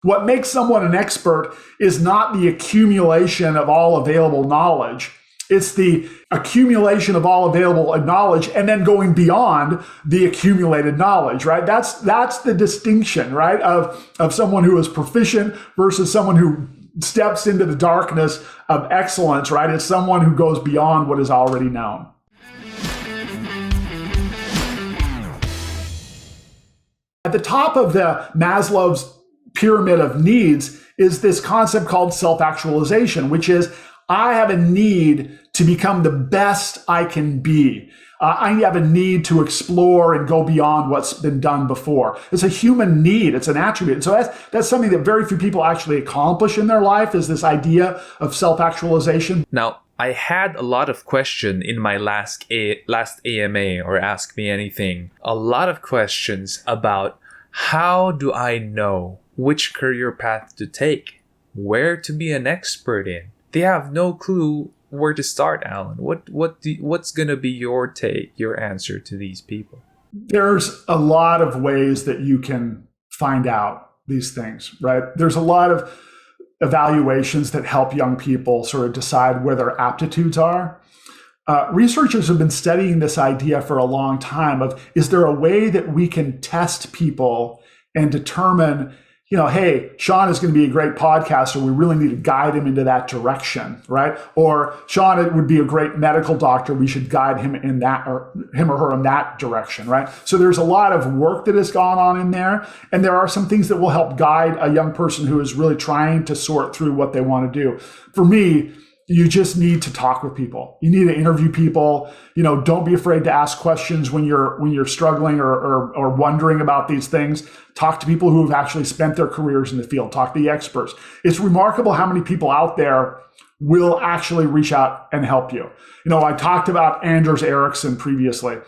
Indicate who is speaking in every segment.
Speaker 1: What makes someone an expert is not the accumulation of all available knowledge. It's the accumulation of all available knowledge and then going beyond the accumulated knowledge, right? That's the distinction, right? Of someone who is proficient versus someone who steps into the darkness of excellence, right? It's someone who goes beyond what is already known. At the top of the Maslow's pyramid of needs is this concept called self-actualization, which is I have a need to become the best I can be. I have a need to explore and go beyond what's been done before. It's a human need. It's an attribute. And so that's something that very few people actually accomplish in their life, is this idea of self-actualization.
Speaker 2: Now, I had a lot of questions in my last AMA, or Ask Me Anything. A lot of questions about how do I know which career path to take, where to be an expert in. They have no clue where to start, Alan. What's gonna be your take, your answer to these people?
Speaker 1: There's a lot of ways that you can find out these things, right? There's a lot of evaluations that help young people sort of decide where their aptitudes are. Researchers have been studying this idea for a long time of, is there a way that we can test people and determine, hey, Sean is going to be a great podcaster. We really need to guide him into that direction, right? Or Sean would be a great medical doctor. We should guide him in that, or him or her in that direction, right? So there's a lot of work that has gone on in there. And there are some things that will help guide a young person who is really trying to sort through what they want to do. For me, you just need to talk with people. You need to interview people. Don't be afraid to ask questions when you're struggling or wondering about these things. Talk to people who have actually spent their careers in the field. Talk to the experts. It's remarkable how many people out there will actually reach out and help you. I talked about Anders Ericsson previously.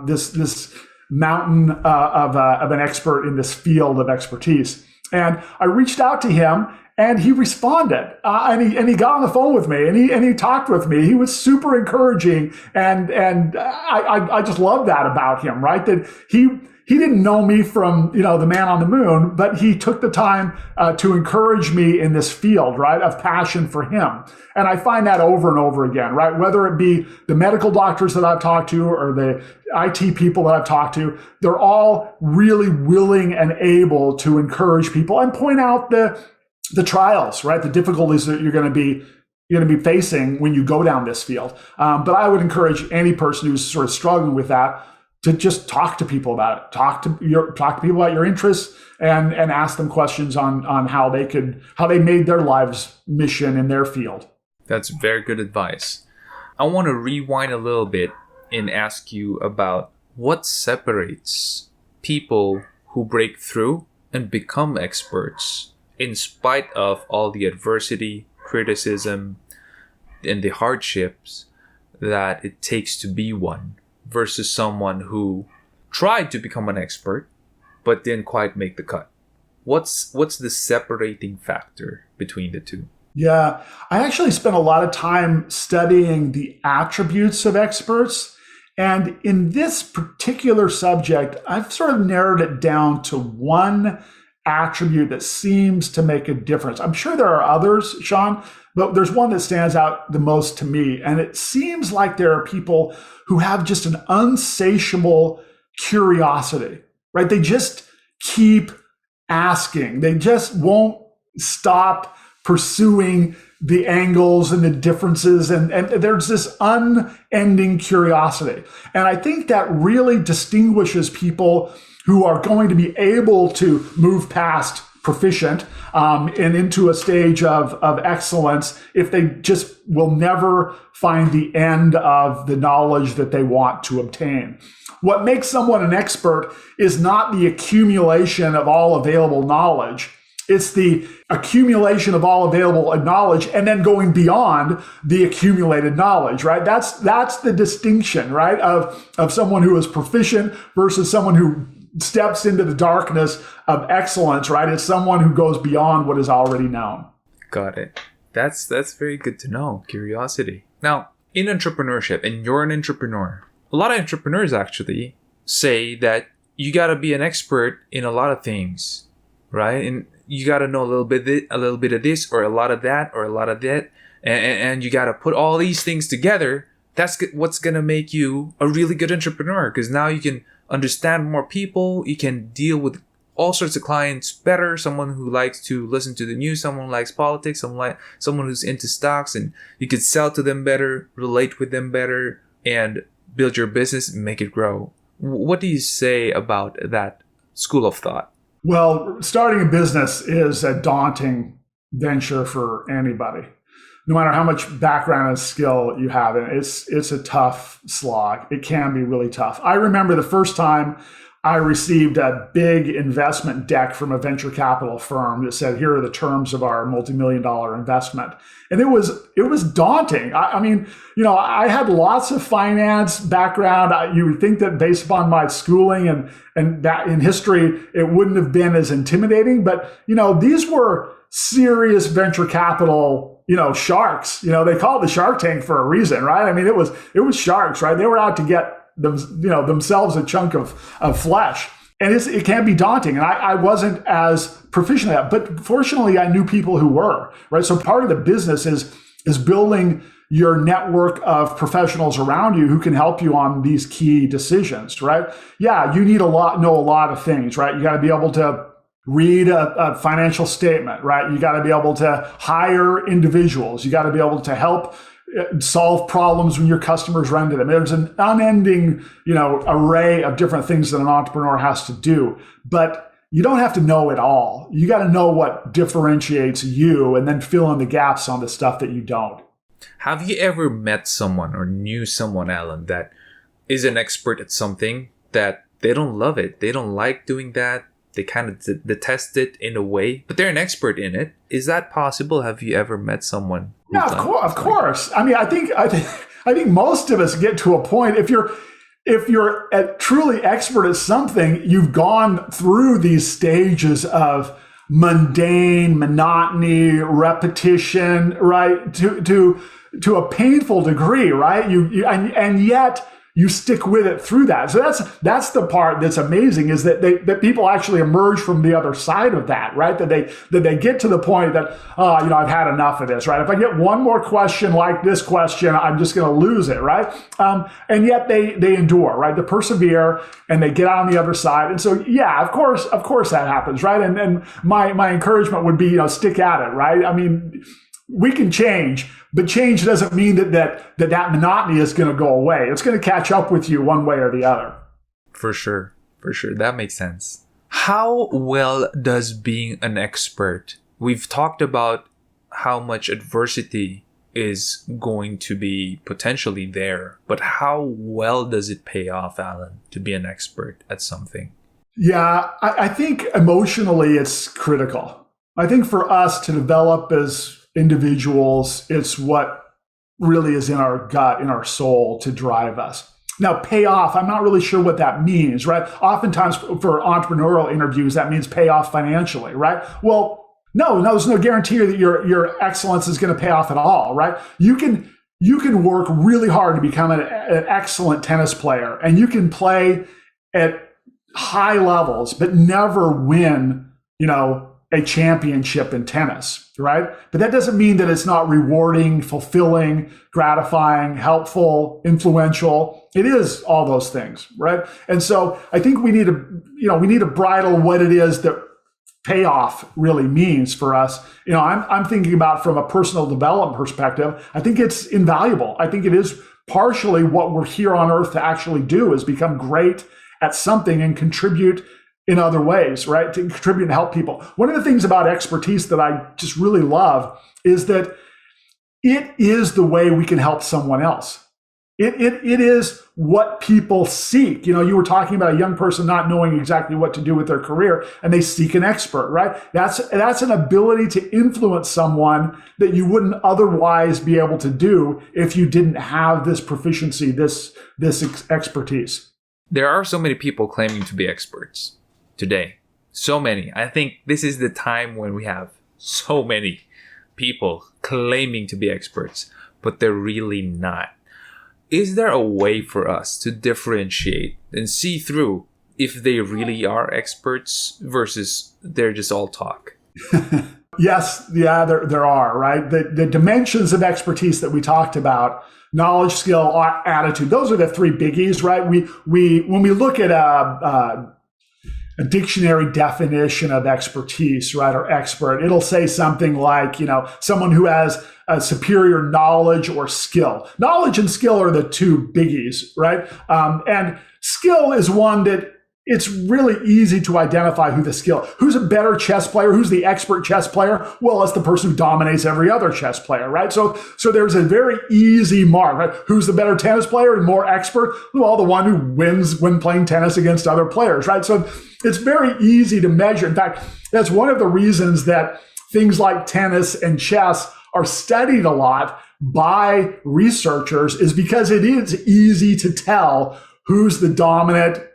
Speaker 1: This mountain of an expert in this field of expertise, and I reached out to him. And he responded, and he got on the phone with me, and he talked with me. He was super encouraging, and I just love that about him, right? That he didn't know me from the man on the moon, but he took the time to encourage me in this field, right, of passion for him. And I find that over and over again, right? Whether it be the medical doctors that I've talked to or the IT people that I've talked to, they're all really willing and able to encourage people and point out the trials, right? The difficulties that you're going to be facing when you go down this field. But I would encourage any person who's sort of struggling with that to just talk to people about it. Talk to people about your interests and ask them questions on how they made their lives mission in their field.
Speaker 2: That's very good advice. I want to rewind a little bit and ask you about what separates people who break through and become experts in spite of all the adversity, criticism, and the hardships that it takes to be one, versus someone who tried to become an expert but didn't quite make the cut. What's the separating factor between the two?
Speaker 1: Yeah, I actually spent a lot of time studying the attributes of experts. And in this particular subject, I've sort of narrowed it down to one attribute that seems to make a difference. I'm sure there are others, Sean, but there's one that stands out the most to me. And it seems like there are people who have just an unsatiable curiosity, right? They just keep asking. They just won't stop pursuing the angles and the differences. And there's this unending curiosity. And I think that really distinguishes people who are going to be able to move past proficient and into a stage of excellence if they just will never find the end of the knowledge that they want to obtain. What makes someone an expert is not the accumulation of all available knowledge. It's the accumulation of all available knowledge and then going beyond the accumulated knowledge, right? That's the distinction, right, of someone who is proficient versus someone who steps into the darkness of excellence, right? It's someone who goes beyond what is already known.
Speaker 2: Got it. That's very good to know. Curiosity. Now, in entrepreneurship, and you're an entrepreneur, a lot of entrepreneurs actually say that you got to be an expert in a lot of things, right? And you got to know a little bit of this, or a lot of that, or a lot of that, and you got to put all these things together. That's what's going to make you a really good entrepreneur, because now you can understand more people. You can deal with all sorts of clients better. Someone who likes to listen to the news, someone who likes politics, someone who's into stocks, and you could sell to them better, relate with them better, and build your business and make it grow. What do you say about that school of thought?
Speaker 1: Well, starting a business is a daunting venture for anybody, no matter how much background and skill you have. And it's a tough slog. It can be really tough. I remember the first time I received a big investment deck from a venture capital firm that said, here are the terms of our multi-million-dollar investment. And it was daunting. I mean, I had lots of finance background. You would think that based upon my schooling and that in history, it wouldn't have been as intimidating. But, these were serious venture capital, sharks. They call it the Shark Tank for a reason, right? I mean, it was sharks, right? They were out to get themselves a chunk of flesh. And it can be daunting. And I wasn't as proficient at that. But fortunately, I knew people who were, right? So part of the business is building your network of professionals around you who can help you on these key decisions, right? Yeah, you need know a lot of things, right? You got to be able to read a financial statement, right? You got to be able to hire individuals. You got to be able to help solve problems when your customers run into them. There's an unending, array of different things that an entrepreneur has to do, but you don't have to know it all. You got to know what differentiates you and then fill in the gaps on the stuff that you don't.
Speaker 2: Have you ever met someone or knew someone, Alan, that is an expert at something that they don't love it? They don't like doing that. They kind of detest it in a way, but they're an expert in it. Is that possible? Have you ever met someone?
Speaker 1: Yeah, of course. I mean, I think most of us get to a point. If you're truly expert at something, you've gone through these stages of mundane, monotony, repetition, right? To a painful degree, right? And yet you stick with it through that. So that's the part that's amazing, is that people actually emerge from the other side of that, right? That they get to the point that, I've had enough of this, right? If I get one more question like this question, I'm just going to lose it, right? And yet they endure, right? They persevere and they get out on the other side. And so, yeah, of course that happens, right? And my encouragement would be, stick at it, right? I mean, we can change, but change doesn't mean that monotony is going to go away. It's going to catch up with you one way or the other.
Speaker 2: For sure. That makes sense. How well does being an expert? We've talked about how much adversity is going to be potentially there, but how well does it pay off, Alan, to be an expert at something?
Speaker 1: Yeah, I think emotionally it's critical. I think for us to develop as individuals, it's what really is in our gut, in our soul, to drive us. Now, pay off, I'm not really sure what that means, right? Oftentimes for entrepreneurial interviews, that means pay off financially, right? Well, no, there's no guarantee that your excellence is going to pay off at all, right? You can work really hard to become an excellent tennis player, and you can play at high levels, but never win, a championship in tennis, right? But that doesn't mean that it's not rewarding, fulfilling, gratifying, helpful, influential. It is all those things, right? And so I think we need to bridle what it is that payoff really means for us. I'm thinking about from a personal development perspective. I think it's invaluable. I think it is partially what we're here on earth to actually do, is become great at something and contribute in other ways, right? To contribute and help people. One of the things about expertise that I just really love is that it is the way we can help someone else. It is what people seek. You were talking about a young person not knowing exactly what to do with their career, and they seek an expert, right? That's an ability to influence someone that you wouldn't otherwise be able to do if you didn't have this proficiency, this expertise.
Speaker 2: There are so many people claiming to be experts today. So many. I think this is the time when we have so many people claiming to be experts, but they're really not. Is there a way for us to differentiate and see through if they really are experts versus they're just all talk?
Speaker 1: Yes, yeah, there are, right? The dimensions of expertise that we talked about, knowledge, skill, attitude, those are the three biggies, right? When we look at a dictionary definition of expertise, right, or expert, it'll say something like, someone who has a superior knowledge or skill. Knowledge and skill are the two biggies, right? And skill is one that it's really easy to identify who's a better chess player, who's the expert chess player. Well, it's the person who dominates every other chess player, right? So there's a very easy mark, right? Who's the better tennis player and more expert? Well, the one who wins when playing tennis against other players, right? So it's very easy to measure. In fact, that's one of the reasons that things like tennis and chess are studied a lot by researchers, is because it is easy to tell who's the dominant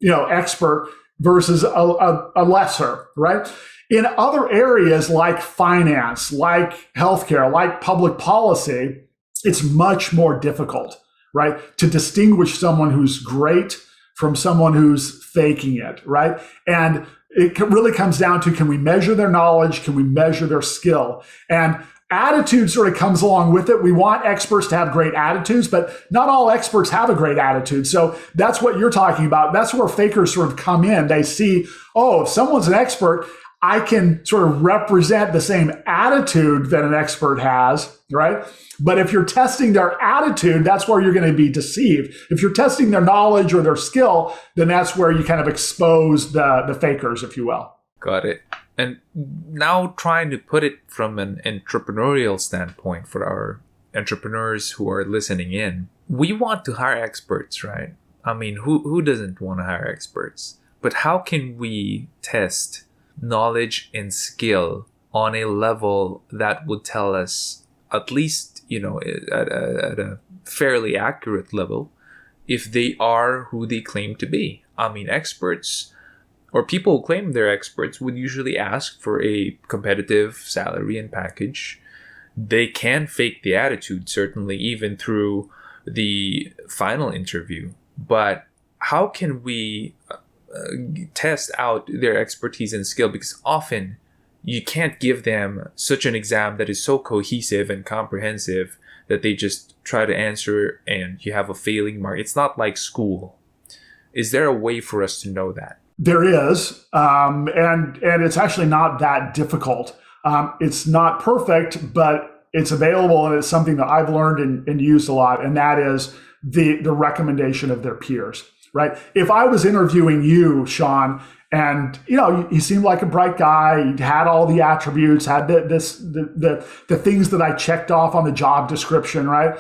Speaker 1: expert versus a lesser, right? In other areas like finance, like healthcare, like public policy, it's much more difficult, right? To distinguish someone who's great from someone who's faking it, right? And it really comes down to, can we measure their knowledge? Can we measure their skill? And attitude sort of comes along with it. We want experts to have great attitudes, but not all experts have a great attitude. So that's what you're talking about. That's where fakers sort of come in. They see, oh, if someone's an expert, I can sort of represent the same attitude that an expert has, right? But if you're testing their attitude, that's where you're going to be deceived. If you're testing their knowledge or their skill, then that's where you kind of expose the fakers, if you will.
Speaker 2: Got it. And now trying to put it from an entrepreneurial standpoint for our entrepreneurs who are listening in, we want to hire experts, right? I mean, who doesn't want to hire experts? But how can we test knowledge and skill on a level that would tell us, at least, at a fairly accurate level, if they are who they claim to be? I mean, experts, or people who claim they're experts, would usually ask for a competitive salary and package. They can fake the attitude, certainly, even through the final interview. But how can we test out their expertise and skill? Because often you can't give them such an exam that is so cohesive and comprehensive that they just try to answer and you have a failing mark. It's not like school. Is there a way for us to know that?
Speaker 1: There is, and it's actually not that difficult. It's not perfect, but it's available, and it's something that I've learned and used a lot, and that is the recommendation of their peers, right? If I was interviewing you, Sean, and you seemed like a bright guy, you had all the attributes, had the things that I checked off on the job description, right?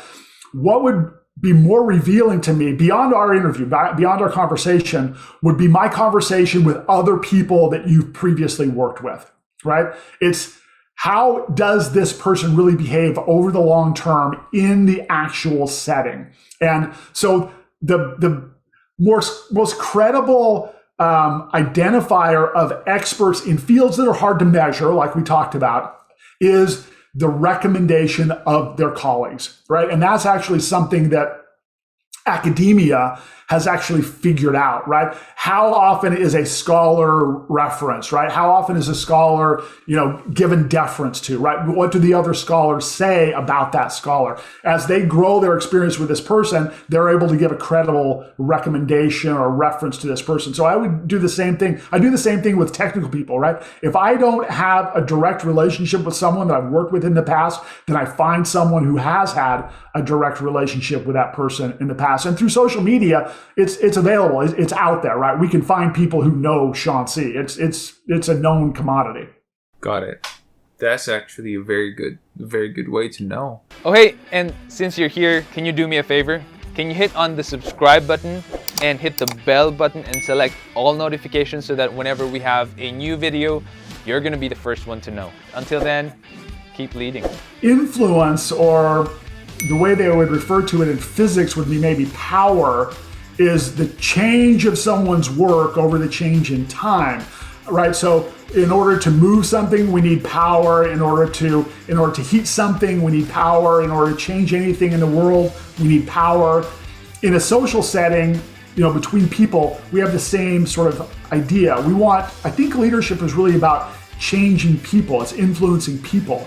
Speaker 1: What would be more revealing to me beyond our interview, beyond our conversation, would be my conversation with other people that you've previously worked with, right? It's, how does this person really behave over the long term in the actual setting? And so the most credible identifier of experts in fields that are hard to measure, like we talked about, is the recommendation of their colleagues, right? And that's actually something that academia has actually figured out, right? How often is a scholar referenced, right? How often is a scholar, given deference to, right? What do the other scholars say about that scholar? As they grow their experience with this person, they're able to give a credible recommendation or reference to this person. So I would do the same thing. I do the same thing with technical people, right? If I don't have a direct relationship with someone that I've worked with in the past, then I find someone who has had a direct relationship with that person in the past. And through social media, it's available. It's out there, right? We can find people who know Sean C. It's a known commodity.
Speaker 2: Got it. That's actually a very good way to know.
Speaker 3: Oh, hey, and since you're here, can you do me a favor? Can you hit on the subscribe button and hit the bell button and select all notifications so that whenever we have a new video, you're going to be the first one to know. Until then, keep leading.
Speaker 1: Influence, or the way they would refer to it in physics would be maybe power, is the change of someone's work over the change in time, right? So in order to move something, we need power. In order to heat something, we need power. In order to change anything in the world, we need power. In a social setting, between people, we have the same sort of idea. I think leadership is really about changing people, it's influencing people.